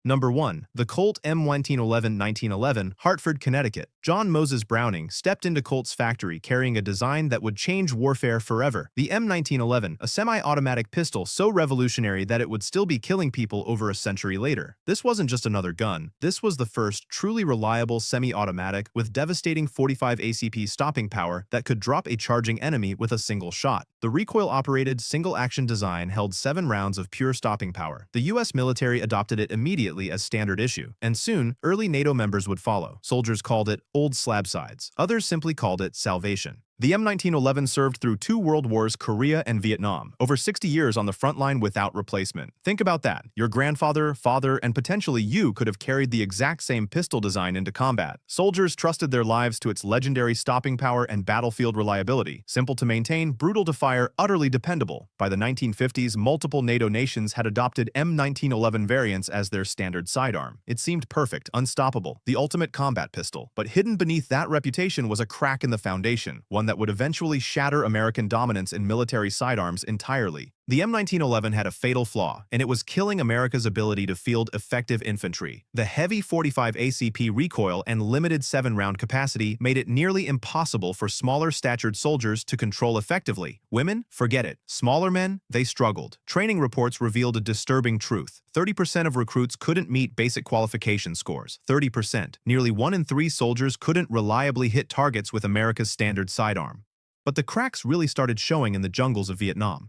Number 1. The Colt M1911 1911, Hartford, Connecticut. John Moses Browning stepped into Colt's factory carrying a design that would change warfare forever. The M1911, a semi-automatic pistol so revolutionary that it would still be killing people over a century later. This wasn't just another gun. This was the first truly reliable semi-automatic with devastating 45 ACP stopping power that could drop a charging enemy with a single shot. The recoil-operated, single-action design held 7 rounds of pure stopping power. The U.S. military adopted it immediately as standard issue, and soon, early NATO members would follow. Soldiers called it Old Slab Sides. Others simply called it Salvation. The M1911 served through 2 world wars, Korea and Vietnam, over 60 years on the front line without replacement. Think about that. Your grandfather, father, and potentially you could have carried the exact same pistol design into combat. Soldiers trusted their lives to its legendary stopping power and battlefield reliability. Simple to maintain, brutal to fire, utterly dependable. By the 1950s, multiple NATO nations had adopted M1911 variants as their standard sidearm. It seemed perfect, unstoppable, the ultimate combat pistol. But hidden beneath that reputation was a crack in the foundation, one that would eventually shatter American dominance in military sidearms entirely. The M1911 had a fatal flaw, and it was killing America's ability to field effective infantry. The heavy 45 ACP recoil and limited 7-round capacity made it nearly impossible for smaller-statured soldiers to control effectively. Women? Forget it. Smaller men? They struggled. Training reports revealed a disturbing truth. 30% of recruits couldn't meet basic qualification scores. 30%. Nearly 1 in 3 soldiers couldn't reliably hit targets with America's standard sidearm. But the cracks really started showing in the jungles of Vietnam.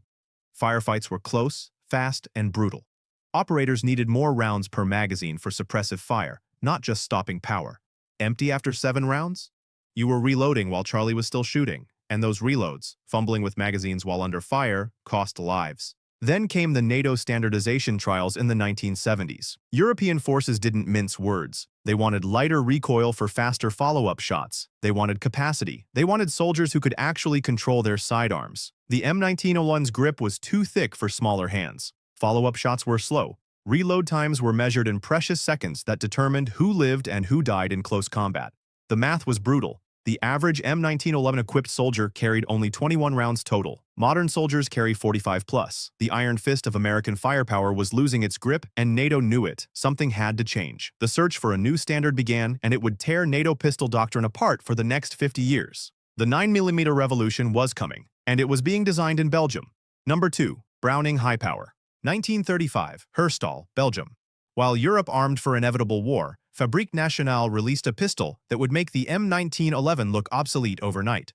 Firefights were close, fast, and brutal. Operators needed more rounds per magazine for suppressive fire, not just stopping power. Empty after 7 rounds? You were reloading while Charlie was still shooting, and those reloads, fumbling with magazines while under fire, cost lives. Then came the NATO standardization trials in the 1970s. European forces didn't mince words. They wanted lighter recoil for faster follow-up shots. They wanted capacity. They wanted soldiers who could actually control their sidearms. The M1911's grip was too thick for smaller hands. Follow-up shots were slow. Reload times were measured in precious seconds that determined who lived and who died in close combat. The math was brutal. The average M1911-equipped soldier carried only 21 rounds total. Modern soldiers carry 45 plus. The iron fist of American firepower was losing its grip, and NATO knew it. Something had to change. The search for a new standard began, and it would tear NATO pistol doctrine apart for the next 50 years. The 9mm revolution was coming, and it was being designed in Belgium. Number 2. Browning High Power. 1935, Herstal, Belgium. While Europe armed for inevitable war, Fabrique Nationale released a pistol that would make the M1911 look obsolete overnight.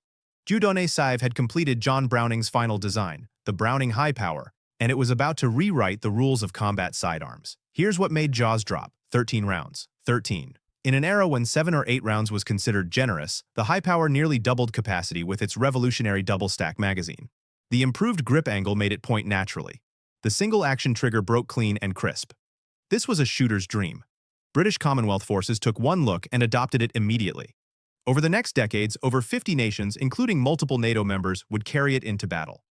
Dieudonné Sive had completed John Browning's final design, the Browning High Power, and it was about to rewrite the rules of combat sidearms. Here's what made jaws drop: 13 rounds. 13. In an era when 7 or 8 rounds was considered generous, the High Power nearly doubled capacity with its revolutionary double-stack magazine. The improved grip angle made it point naturally. The single-action trigger broke clean and crisp. This was a shooter's dream. British Commonwealth forces took one look and adopted it immediately. Over the next decades, over 50 nations, including multiple NATO members, would carry it into battle.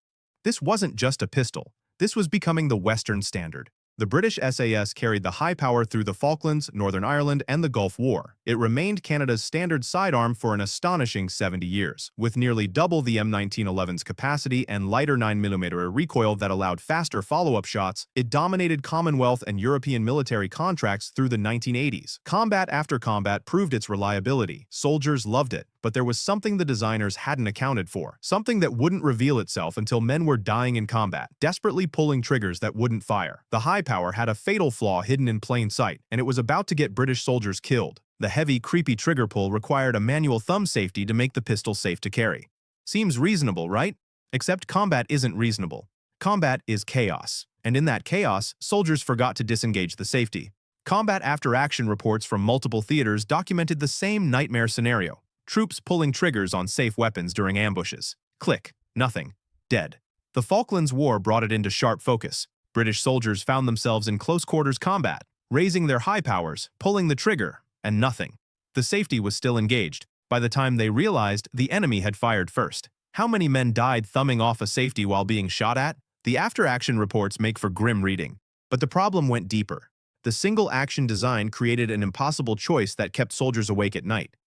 This wasn't just a pistol. This was becoming the Western standard. The British SAS carried the High Power through the Falklands, Northern Ireland, and the Gulf War. It remained Canada's standard sidearm for an astonishing 70 years, with nearly double the M1911's capacity and lighter 9mm recoil that allowed faster follow-up shots. It dominated Commonwealth and European military contracts through the 1980s. Combat after combat proved its reliability. Soldiers loved it. But there was something the designers hadn't accounted for, something that wouldn't reveal itself until men were dying in combat, desperately pulling triggers that wouldn't fire. The High Power had a fatal flaw hidden in plain sight, and it was about to get British soldiers killed. The heavy, creepy trigger pull required a manual thumb safety to make the pistol safe to carry. Seems reasonable, right? Except combat isn't reasonable. Combat is chaos, and in that chaos, soldiers forgot to disengage the safety. Combat after action reports from multiple theaters documented the same nightmare scenario. Troops pulling triggers on safe weapons during ambushes. Click. Nothing. Dead. The Falklands War brought it into sharp focus. British soldiers found themselves in close-quarters combat, raising their high powers, pulling the trigger, and nothing. The safety was still engaged. By the time they realized, the enemy had fired first. How many men died thumbing off a safety while being shot at? The after-action reports make for grim reading. But the problem went deeper. The single-action design created an impossible choice that kept soldiers awake at night.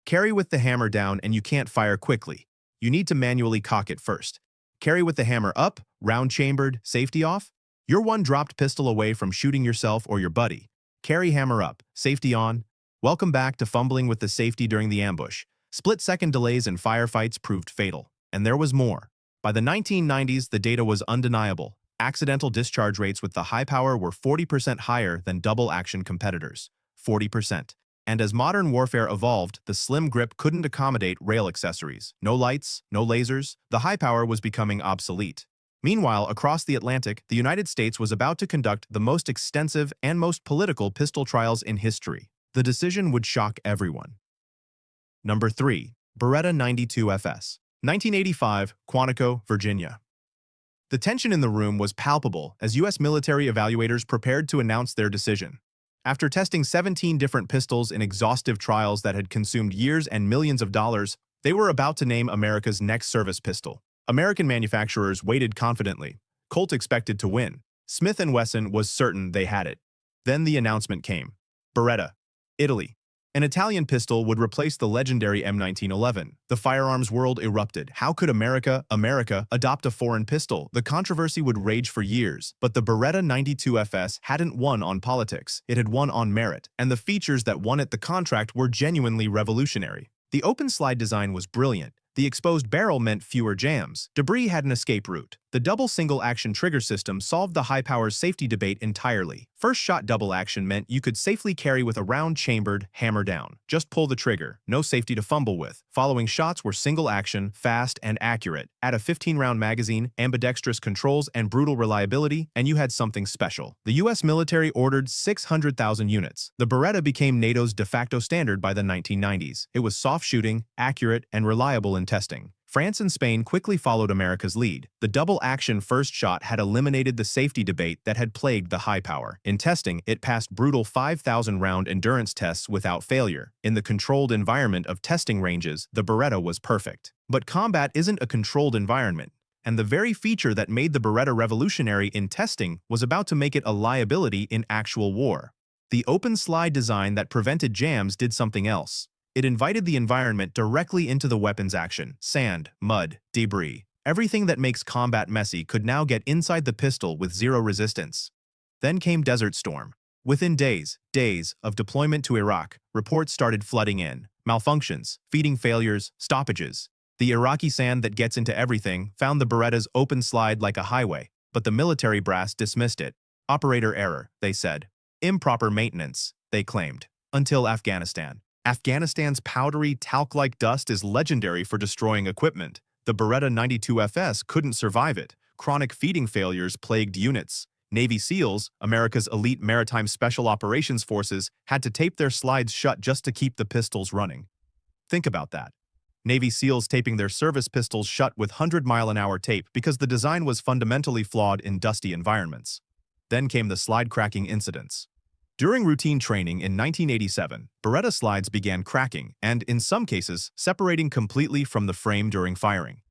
Carry with the hammer down and you can't fire quickly. You need to manually cock it first. Carry with the hammer up, round chambered, safety off. You're one dropped pistol away from shooting yourself or your buddy. Carry hammer up, safety on. Welcome back to fumbling with the safety during the ambush. Split-second delays in firefights proved fatal. And there was more. By the 1990s, the data was undeniable. Accidental discharge rates with the high power were 40% higher than double-action competitors. 40%. And as modern warfare evolved, the slim grip couldn't accommodate rail accessories. No lights, no lasers. The high power was becoming obsolete. Meanwhile, across the Atlantic, the United States was about to conduct the most extensive and most political pistol trials in history. The decision would shock everyone. Number 3. Beretta 92FS. 1985, Quantico, Virginia. The tension in the room was palpable as U.S. military evaluators prepared to announce their decision. After testing 17 different pistols in exhaustive trials that had consumed years and millions of dollars, they were about to name America's next service pistol. American manufacturers waited confidently. Colt expected to win. Smith & Wesson was certain they had it. Then the announcement came. Beretta, Italy. An Italian pistol would replace the legendary M1911. The firearms world erupted. How could America, adopt a foreign pistol? The controversy would rage for years, but the Beretta 92FS hadn't won on politics. It had won on merit, and the features that won it the contract were genuinely revolutionary. The open slide design was brilliant. The exposed barrel meant fewer jams. Debris had an escape route. The double single-action trigger system solved the high-power safety debate entirely. First-shot double-action meant you could safely carry with a round-chambered hammer down. Just pull the trigger. No safety to fumble with. Following shots were single-action, fast, and accurate. Add a 15-round magazine, ambidextrous controls, and brutal reliability, and you had something special. The U.S. military ordered 600,000 units. The Beretta became NATO's de facto standard by the 1990s. It was soft-shooting, accurate, and reliable in testing. France and Spain quickly followed America's lead. The double-action first shot had eliminated the safety debate that had plagued the high power. In testing, it passed brutal 5,000-round endurance tests without failure. In the controlled environment of testing ranges, the Beretta was perfect. But combat isn't a controlled environment, and the very feature that made the Beretta revolutionary in testing was about to make it a liability in actual war. The open slide design that prevented jams did something else. It invited the environment directly into the weapon's action. Sand, mud, debris. Everything that makes combat messy could now get inside the pistol with zero resistance. Then came Desert Storm. Within days of deployment to Iraq, reports started flooding in. Malfunctions, feeding failures, stoppages. The Iraqi sand that gets into everything found the Beretta's open slide like a highway, but the military brass dismissed it. Operator error, they said. Improper maintenance, they claimed. Until Afghanistan. Afghanistan's powdery, talc-like dust is legendary for destroying equipment. The Beretta 92FS couldn't survive it. Chronic feeding failures plagued units. Navy SEALs, America's elite maritime special operations forces, had to tape their slides shut just to keep the pistols running. Think about that. Navy SEALs taping their service pistols shut with 100-mile-an-hour tape because the design was fundamentally flawed in dusty environments. Then came the slide-cracking incidents. During routine training in 1987, Beretta slides began cracking and, in some cases, separating completely from the frame during firing.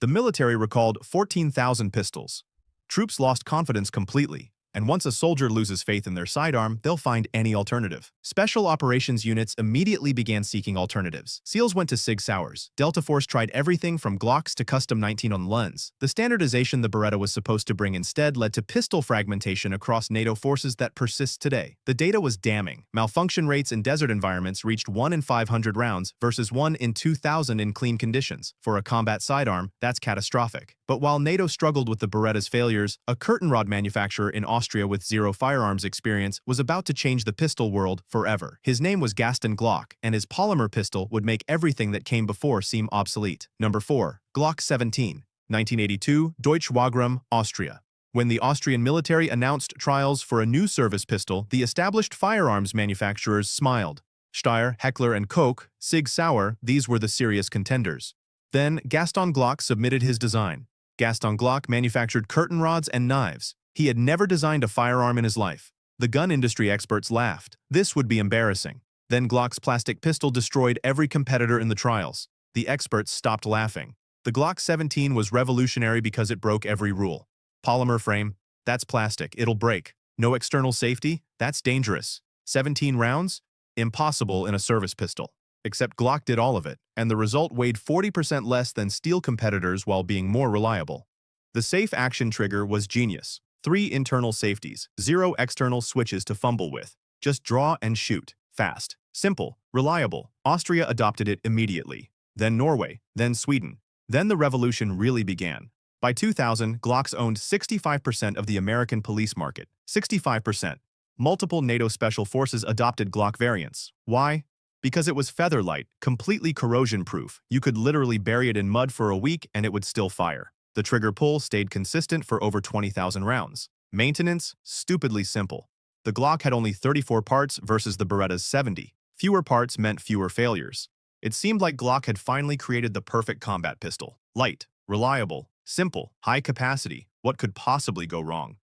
The military recalled 14,000 pistols. Troops lost confidence completely, and once a soldier loses faith in their sidearm, they'll find any alternative. Special operations units immediately began seeking alternatives. SEALs went to Sig Sauers. Delta Force tried everything from Glocks to custom 1911s. The standardization the Beretta was supposed to bring instead led to pistol fragmentation across NATO forces that persists today. The data was damning. Malfunction rates in desert environments reached 1 in 500 rounds versus 1 in 2,000 in clean conditions. For a combat sidearm, that's catastrophic. But while NATO struggled with the Beretta's failures, a curtain rod manufacturer in Austria with zero firearms experience was about to change the pistol world forever. His name was Gaston Glock, and his Polymer pistol would make everything that came before seem obsolete. Number 4. Glock 17. 1982, Deutsche Wagram, Austria. When the Austrian military announced trials for a new service pistol, the established firearms manufacturers smiled. Steyr, Heckler & Koch, Sig Sauer, these were the serious contenders. Then Gaston Glock submitted his design. Gaston Glock manufactured curtain rods and knives. He had never designed a firearm in his life. The gun industry experts laughed. This would be embarrassing. Then Glock's plastic pistol destroyed every competitor in the trials. The experts stopped laughing. The Glock 17 was revolutionary because it broke every rule. Polymer frame? That's plastic. It'll break. No external safety? That's dangerous. 17 rounds? Impossible in a service pistol. Except Glock did all of it, and the result weighed 40% less than steel competitors while being more reliable. The safe action trigger was genius. 3 internal safeties, 0 external switches to fumble with. Just draw and shoot. Fast. Simple. Reliable. Austria adopted it immediately. Then Norway. Then Sweden. Then the revolution really began. By 2000, Glocks owned 65% of the American police market. 65%. Multiple NATO special forces adopted Glock variants. Why? Because it was feather-light, completely corrosion-proof. You could literally bury it in mud for a week and it would still fire. The trigger pull stayed consistent for over 20,000 rounds. Maintenance? Stupidly simple. The Glock had only 34 parts versus the Beretta's 70. Fewer parts meant fewer failures. It seemed like Glock had finally created the perfect combat pistol. Light, reliable, simple, high capacity. What could possibly go wrong?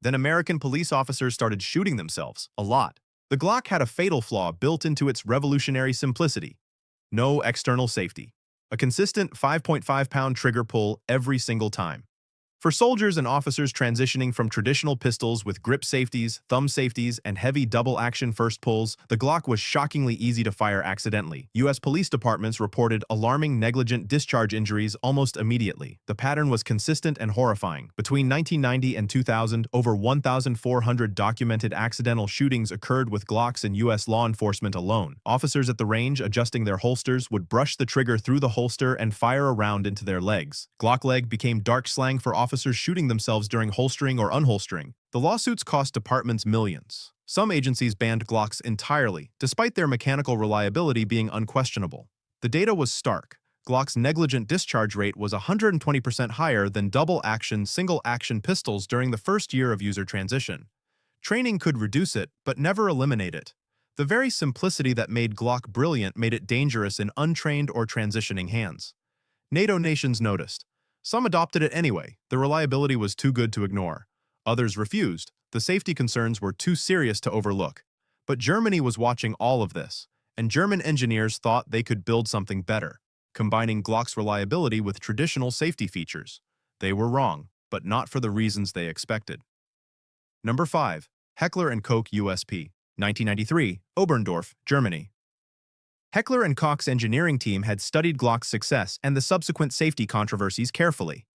Then American police officers started shooting themselves, a lot. The Glock had a fatal flaw built into its revolutionary simplicity. No external safety. A consistent 5.5-pound trigger pull every single time. For soldiers and officers transitioning from traditional pistols with grip safeties, thumb safeties, and heavy double-action first pulls, the Glock was shockingly easy to fire accidentally. U.S. police departments reported alarming negligent discharge injuries almost immediately. The pattern was consistent and horrifying. Between 1990 and 2000, over 1,400 documented accidental shootings occurred with Glocks in U.S. law enforcement alone. Officers at the range, adjusting their holsters, would brush the trigger through the holster and fire a round into their legs. Glock leg became dark slang for officers shooting themselves during holstering or unholstering. The lawsuits cost departments millions. Some agencies banned Glocks entirely, despite their mechanical reliability being unquestionable. The data was stark. Glock's negligent discharge rate was 120% higher than double-action, single-action pistols during the first year of user transition. Training could reduce it, but never eliminate it. The very simplicity that made Glock brilliant made it dangerous in untrained or transitioning hands. NATO nations noticed. Some adopted it anyway. The reliability was too good to ignore. Others refused. The safety concerns were too serious to overlook. But Germany was watching all of this, and German engineers thought they could build something better, combining Glock's reliability with traditional safety features. They were wrong, but not for the reasons they expected. Number 5. Heckler & Koch USP, 1993, Oberndorf, Germany. Heckler & Koch's engineering team had studied Glock's success and the subsequent safety controversies carefully.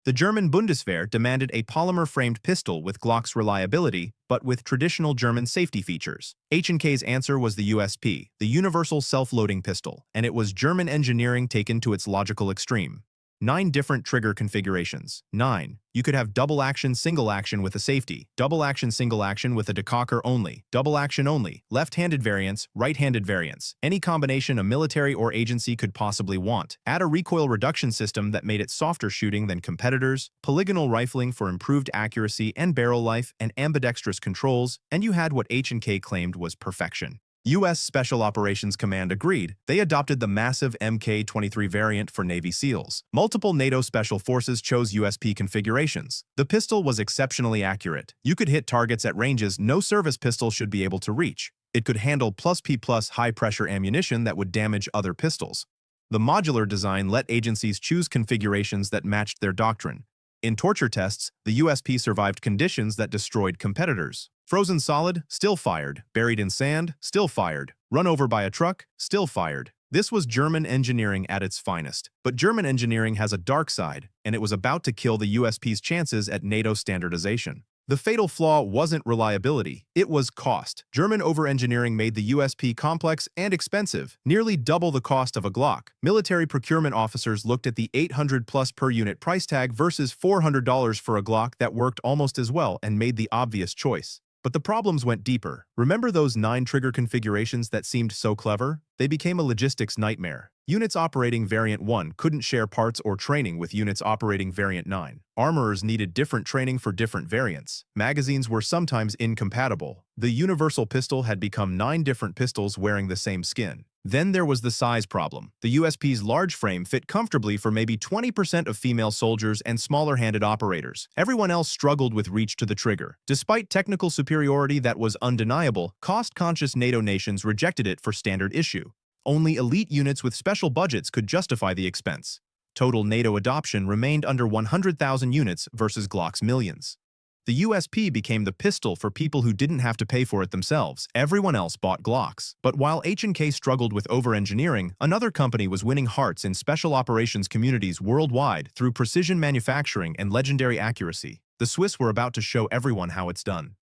The German Bundeswehr demanded a polymer-framed pistol with Glock's reliability, but with traditional German safety features. H&K's answer was the USP, the Universal Self-Loading Pistol, and it was German engineering taken to its logical extreme. 9 different trigger configurations. 9. You could have double-action, single-action with a safety, double-action, single-action with a decocker only, double-action only, left-handed variants, right-handed variants, any combination a military or agency could possibly want. Add a recoil reduction system that made it softer shooting than competitors, polygonal rifling for improved accuracy and barrel life, and ambidextrous controls, and you had what H&K claimed was perfection. U.S. Special Operations Command agreed. They adopted the massive Mk-23 variant for Navy SEALs. Multiple NATO special forces chose USP configurations. The pistol was exceptionally accurate. You could hit targets at ranges no service pistol should be able to reach. It could handle +P+ high-pressure ammunition that would damage other pistols. The modular design let agencies choose configurations that matched their doctrine. In torture tests, the USP survived conditions that destroyed competitors. Frozen solid, still fired. Buried in sand, still fired. Run over by a truck, still fired. This was German engineering at its finest. But German engineering has a dark side, and it was about to kill the USP's chances at NATO standardization. The fatal flaw wasn't reliability, it was cost. German over-engineering made the USP complex and expensive, nearly double the cost of a Glock. Military procurement officers looked at the $800+ per unit price tag versus $400 for a Glock that worked almost as well and made the obvious choice. But the problems went deeper. Remember those 9 trigger configurations that seemed so clever? They became a logistics nightmare. Units operating Variant 1 couldn't share parts or training with units operating Variant 9. Armorers needed different training for different variants. Magazines were sometimes incompatible. The universal pistol had become 9 different pistols wearing the same skin. Then there was the size problem. The USP's large frame fit comfortably for maybe 20% of female soldiers and smaller-handed operators. Everyone else struggled with reach to the trigger. Despite technical superiority that was undeniable, cost-conscious NATO nations rejected it for standard issue. Only elite units with special budgets could justify the expense. Total NATO adoption remained under 100,000 units versus Glock's millions. The USP became the pistol for people who didn't have to pay for it themselves. Everyone else bought Glocks. But while H&K struggled with over-engineering, another company was winning hearts in special operations communities worldwide through precision manufacturing and legendary accuracy. The Swiss were about to show everyone how it's done.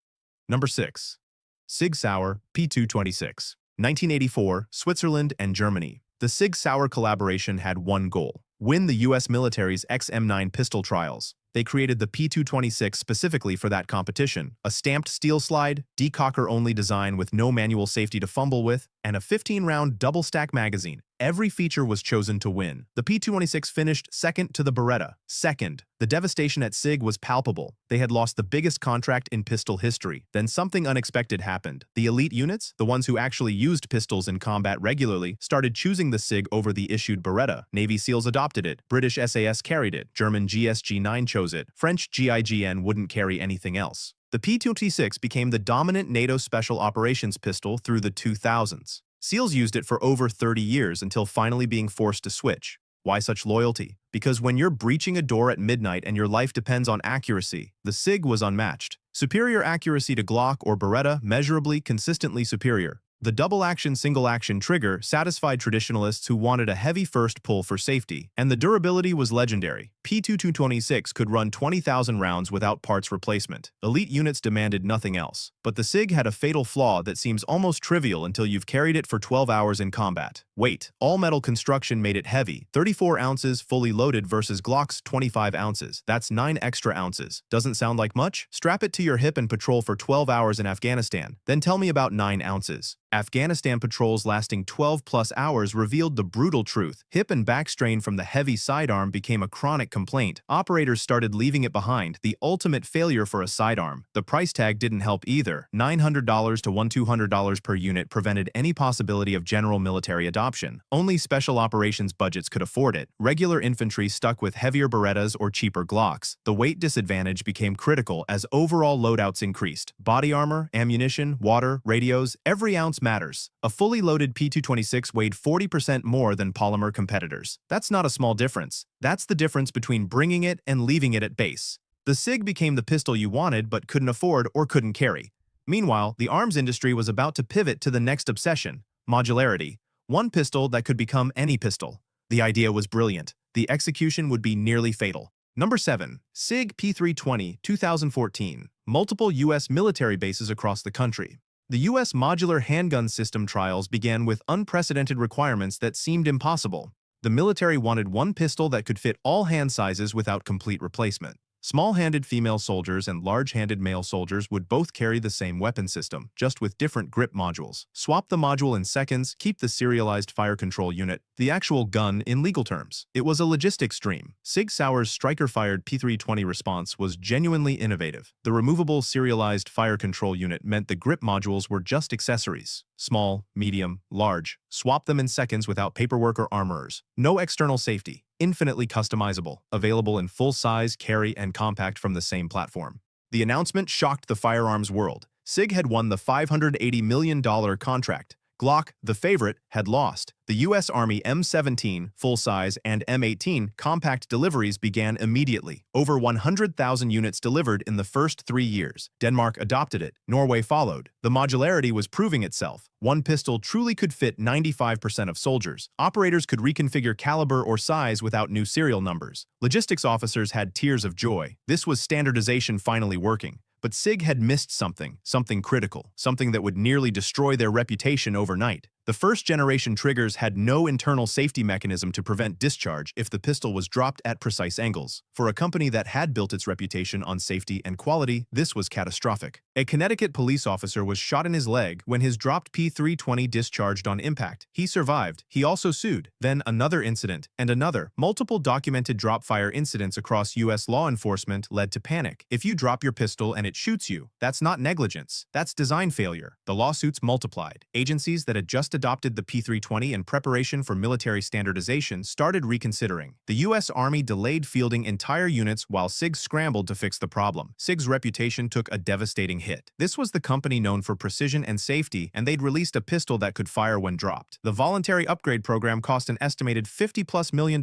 Number 6. Sig Sauer P226. 1984, Switzerland and Germany. The Sig Sauer collaboration had one goal: win the U.S. military's XM9 pistol trials. They created the P226 specifically for that competition, a stamped steel slide, decocker-only design with no manual safety to fumble with, and a 15-round double-stack magazine. Every feature was chosen to win. The P226 finished second to the Beretta. Second, the devastation at SIG was palpable. They had lost the biggest contract in pistol history. Then something unexpected happened. The elite units, the ones who actually used pistols in combat regularly, started choosing the SIG over the issued Beretta. Navy SEALs adopted it. British SAS carried it. German GSG-9 chose it. French GIGN wouldn't carry anything else. The P226 became the dominant NATO special operations pistol through the 2000s. SEALs used it for over 30 years until finally being forced to switch. Why such loyalty? Because when you're breaching a door at midnight and your life depends on accuracy, the SIG was unmatched. Superior accuracy to Glock or Beretta, measurably, consistently superior. The double-action, single-action trigger satisfied traditionalists who wanted a heavy first pull for safety, and the durability was legendary. P226 could run 20,000 rounds without parts replacement. Elite units demanded nothing else. But the SIG had a fatal flaw that seems almost trivial until you've carried it for 12 hours in combat. Weight. All-metal construction made it heavy, 34 ounces fully loaded versus Glock's 25 ounces. That's 9 extra ounces. Doesn't sound like much? Strap it to your hip and patrol for 12 hours in Afghanistan. Then tell me about 9 ounces. Afghanistan patrols lasting 12+ hours revealed the brutal truth. Hip and back strain from the heavy sidearm became a chronic complaint. Operators started leaving it behind, the ultimate failure for a sidearm. The price tag didn't help either. $900 to $1,200 per unit prevented any possibility of general military adoption. Only special operations budgets could afford it. Regular infantry stuck with heavier Berettas or cheaper Glocks. The weight disadvantage became critical as overall loadouts increased. Body armor, ammunition, water, radios, every ounce matters. A fully loaded P226 weighed 40% more than Polymer competitors. That's not a small difference. That's the difference between bringing it and leaving it at base. The SIG became the pistol you wanted but couldn't afford or couldn't carry. Meanwhile, the arms industry was about to pivot to the next obsession: modularity. One pistol that could become any pistol. The idea was brilliant. The execution would be nearly fatal. Number 7. SIG P320, 2014. Multiple U.S. military bases across the country. The U.S. modular handgun system trials began with unprecedented requirements that seemed impossible. The military wanted one pistol that could fit all hand sizes without complete replacement. Small-handed female soldiers and large-handed male soldiers would both carry the same weapon system, just with different grip modules. Swap the module in seconds, keep the serialized fire control unit, the actual gun in legal terms. It was a logistics dream. Sig Sauer's striker-fired P320 response was genuinely innovative. The removable serialized fire control unit meant the grip modules were just accessories. Small, medium, large. Swap them in seconds without paperwork or armorers. No external safety. Infinitely customizable, available in full size, carry, and compact from the same platform. The announcement shocked the firearms world. SIG had won the $580 million contract. Glock, the favorite, had lost. The U.S. Army M17 full-size and M18 compact deliveries began immediately. Over 100,000 units delivered in the first 3 years. Denmark adopted it. Norway followed. The modularity was proving itself. One pistol truly could fit 95% of soldiers. Operators could reconfigure caliber or size without new serial numbers. Logistics officers had tears of joy. This was standardization finally working. But SIG had missed something critical, something that would nearly destroy their reputation overnight. The first-generation triggers had no internal safety mechanism to prevent discharge if the pistol was dropped at precise angles. For a company that had built its reputation on safety and quality, this was catastrophic. A Connecticut police officer was shot in his leg when his dropped P320 discharged on impact. He survived. He also sued. Then another incident, and another. Multiple documented drop-fire incidents across U.S. law enforcement led to panic. If you drop your pistol and it shoots you, that's not negligence. That's design failure. The lawsuits multiplied. Agencies that had just adopted the P320 in preparation for military standardization started reconsidering. The U.S. Army delayed fielding entire units while SIG scrambled to fix the problem. SIG's reputation took a devastating hit. This was the company known for precision and safety, and they'd released a pistol that could fire when dropped. The voluntary upgrade program cost an estimated $50+ million.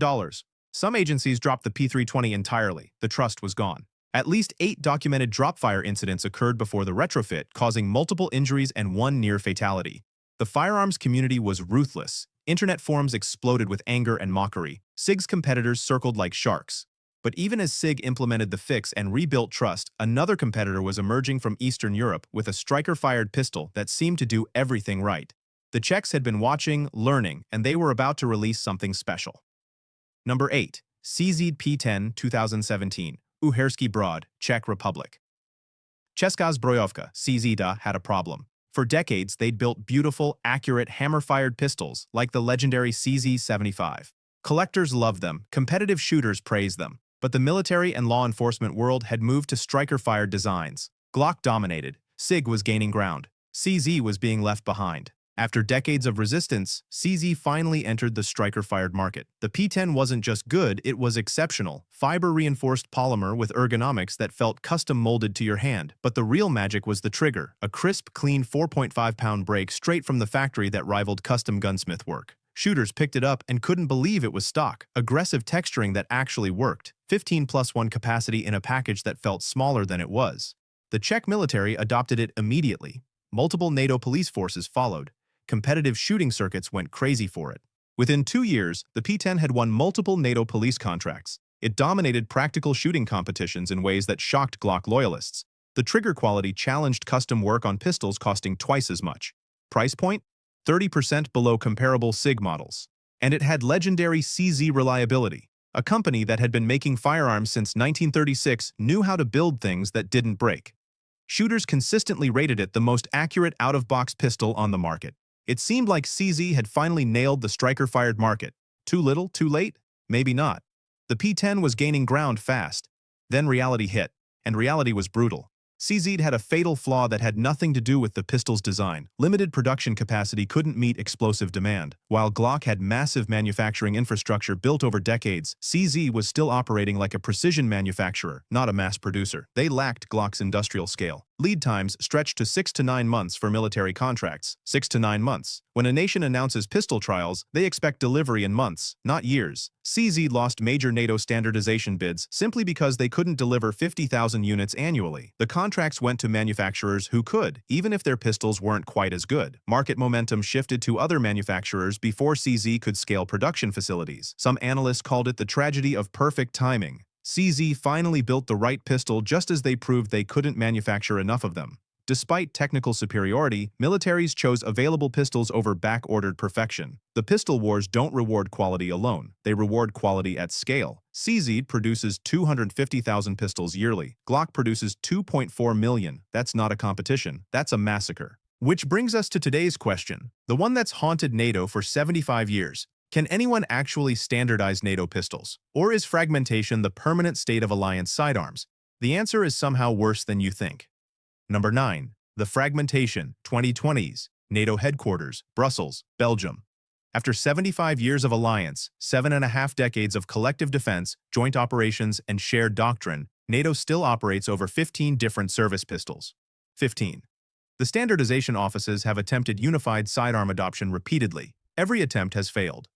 Some agencies dropped the P320 entirely. The trust was gone. At least 8 documented drop-fire incidents occurred before the retrofit, causing multiple injuries and one near fatality. The firearms community was ruthless. Internet forums exploded with anger and mockery. SIG's competitors circled like sharks. But even as SIG implemented the fix and rebuilt trust, another competitor was emerging from Eastern Europe with a striker-fired pistol that seemed to do everything right. The Czechs had been watching, learning, and they were about to release something special. Number 8. SIG P10 2017, Uherský Brod, Czech Republic. Česká zbrojovka, CZDA, had a problem. For decades, they'd built beautiful, accurate, hammer-fired pistols, like the legendary CZ-75. Collectors loved them, competitive shooters praised them, but the military and law enforcement world had moved to striker-fired designs. Glock dominated, SIG was gaining ground, CZ was being left behind. After decades of resistance, CZ finally entered the striker-fired market. The P10 wasn't just good, it was exceptional. Fiber-reinforced polymer with ergonomics that felt custom-molded to your hand. But the real magic was the trigger, a crisp, clean 4.5-pound break straight from the factory that rivaled custom gunsmith work. Shooters picked it up and couldn't believe it was stock. Aggressive texturing that actually worked. 15+1 capacity in a package that felt smaller than it was. The Czech military adopted it immediately. Multiple NATO police forces followed. Competitive shooting circuits went crazy for it. Within 2 years, the P10 had won multiple NATO police contracts. It dominated practical shooting competitions in ways that shocked Glock loyalists. The trigger quality challenged custom work on pistols costing twice as much. Price point? 30% below comparable SIG models. And it had legendary CZ reliability. A company that had been making firearms since 1936 knew how to build things that didn't break. Shooters consistently rated it the most accurate out-of-box pistol on the market. It seemed like CZ had finally nailed the striker-fired market. Too little, too late? Maybe not. The P10 was gaining ground fast. Then reality hit, and reality was brutal. CZ had a fatal flaw that had nothing to do with the pistol's design. Limited production capacity couldn't meet explosive demand. While Glock had massive manufacturing infrastructure built over decades, CZ was still operating like a precision manufacturer, not a mass producer. They lacked Glock's industrial scale. Lead times stretched to 6 to 9 months for military contracts. 6 to 9 months. When a nation announces pistol trials, they expect delivery in months, not years. CZ lost major NATO standardization bids simply because they couldn't deliver 50,000 units annually. The contracts went to manufacturers who could, even if their pistols weren't quite as good. Market momentum shifted to other manufacturers before CZ could scale production facilities. Some analysts called it the tragedy of perfect timing. CZ finally built the right pistol just as they proved they couldn't manufacture enough of them. Despite technical superiority, militaries chose available pistols over back-ordered perfection. The pistol wars don't reward quality alone. They reward quality at scale. CZ produces 250,000 pistols yearly. Glock produces 2.4 million. That's not a competition. That's a massacre. Which brings us to today's question, the one that's haunted NATO for 75 years. Can anyone actually standardize NATO pistols? Or is fragmentation the permanent state of alliance sidearms? The answer is somehow worse than you think. Number 9. The Fragmentation 2020s, NATO Headquarters, Brussels, Belgium. After 75 years of alliance, 7.5 decades of collective defense, joint operations, and shared doctrine, NATO still operates over 15 different service pistols. 15. The standardization offices have attempted unified sidearm adoption repeatedly. Every attempt has failed.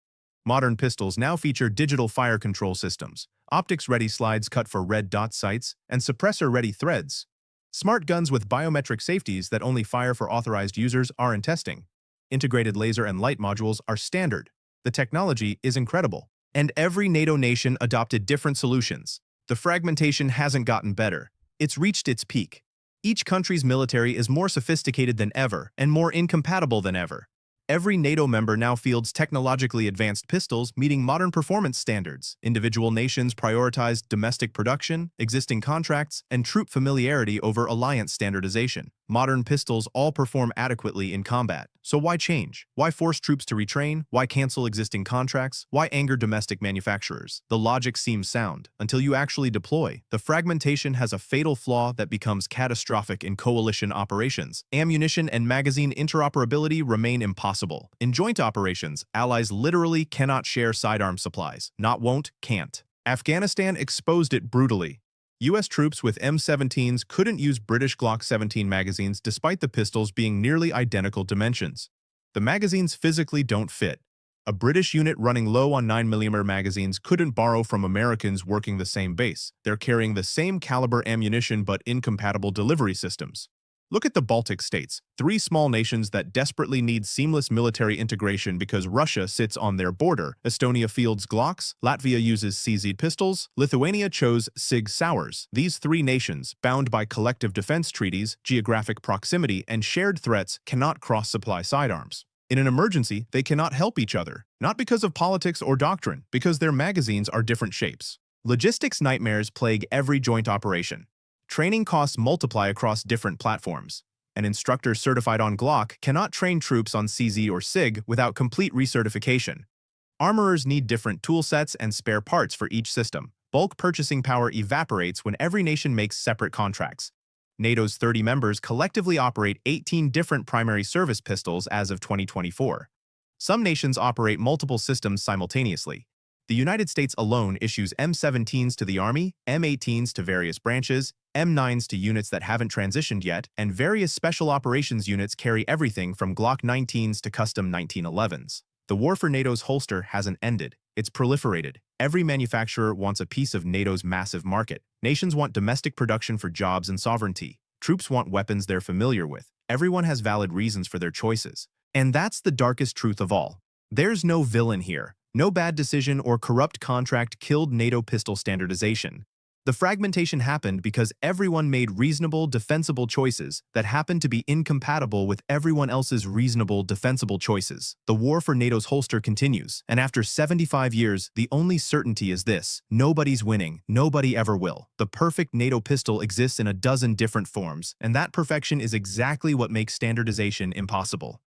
Modern pistols now feature digital fire control systems, optics-ready slides cut for red dot sights, and suppressor-ready threads. Smart guns with biometric safeties that only fire for authorized users are in testing. Integrated laser and light modules are standard. The technology is incredible. And every NATO nation adopted different solutions. The fragmentation hasn't gotten better. It's reached its peak. Each country's military is more sophisticated than ever and more incompatible than ever. Every NATO member now fields technologically advanced pistols meeting modern performance standards. Individual nations prioritize domestic production, existing contracts, and troop familiarity over alliance standardization. Modern pistols all perform adequately in combat. So why change? Why force troops to retrain? Why cancel existing contracts? Why anger domestic manufacturers? The logic seems sound until you actually deploy. The fragmentation has a fatal flaw that becomes catastrophic in coalition operations. Ammunition and magazine interoperability remain impossible. In joint operations, allies literally cannot share sidearm supplies. Not won't, can't. Afghanistan exposed it brutally. U.S. troops with M17s couldn't use British Glock 17 magazines despite the pistols being nearly identical dimensions. The magazines physically don't fit. A British unit running low on 9mm magazines couldn't borrow from Americans working the same base. They're carrying the same caliber ammunition but incompatible delivery systems. Look at the Baltic states, three small nations that desperately need seamless military integration because Russia sits on their border. Estonia fields Glocks, Latvia uses CZ pistols, Lithuania chose Sig Sauers. These three nations, bound by collective defense treaties, geographic proximity, and shared threats, cannot cross-supply sidearms. In an emergency, they cannot help each other, not because of politics or doctrine, because their magazines are different shapes. Logistics nightmares plague every joint operation. Training costs multiply across different platforms. An instructor certified on Glock cannot train troops on CZ or SIG without complete recertification. Armorers need different tool sets and spare parts for each system. Bulk purchasing power evaporates when every nation makes separate contracts. NATO's 30 members collectively operate 18 different primary service pistols as of 2024. Some nations operate multiple systems simultaneously. The United States alone issues M17s to the Army, M18s to various branches, M9s to units that haven't transitioned yet, and various special operations units carry everything from Glock 19s to custom 1911s. The war for NATO's holster hasn't ended. It's proliferated. Every manufacturer wants a piece of NATO's massive market. Nations want domestic production for jobs and sovereignty. Troops want weapons they're familiar with. Everyone has valid reasons for their choices. And that's the darkest truth of all. There's no villain here. No bad decision or corrupt contract killed NATO pistol standardization. The fragmentation happened because everyone made reasonable, defensible choices that happened to be incompatible with everyone else's reasonable, defensible choices. The war for NATO's holster continues, and after 75 years, the only certainty is this: nobody's winning, nobody ever will. The perfect NATO pistol exists in a dozen different forms, and that perfection is exactly what makes standardization impossible.